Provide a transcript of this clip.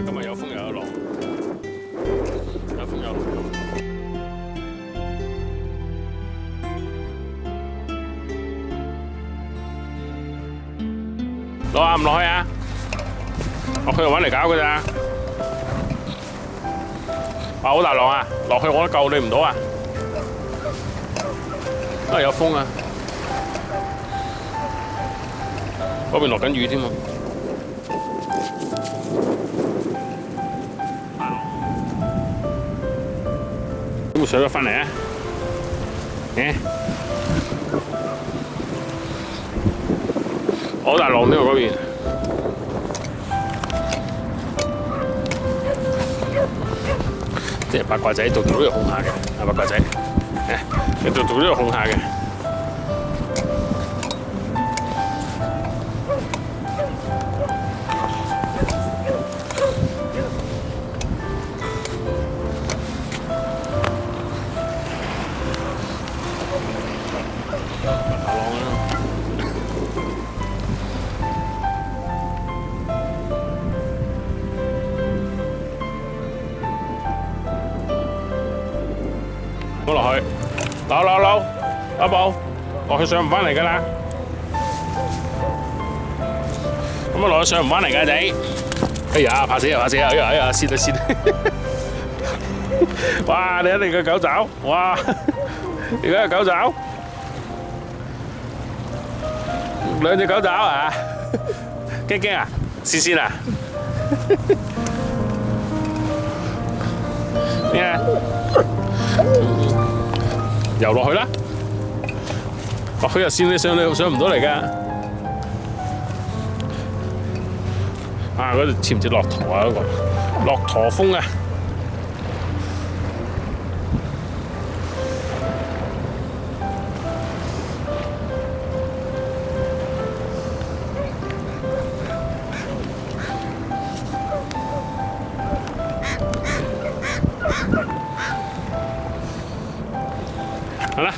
今日有風又有浪，有風有浪。落啊唔落去啊？落去就揾嚟搞㗎咋？哇！好大浪啊！落去我都救你唔到啊！因為有風啊！嗰邊落緊雨添啊！有冇水咗翻嚟啊？好大浪呢喎嗰邊。即係八卦仔度度都有控下嘅，啊八卦仔，你度度都有控下嘅。大浪啊！我落去，扭，阿寶，落去上唔翻嚟㗎啦。咁啊落去上唔翻嚟㗎你。哎呀，怕死啊！哎呀，跣啊！哇！你睇你個狗爪，哇！你睇個狗爪，兩隻狗爪啊！驚啊！跣啊！咩？游落去啦！落去又跣你上唔到嚟㗎。啊！嗰度似唔似駱駝啊？嗰個駱駝風啊！好了。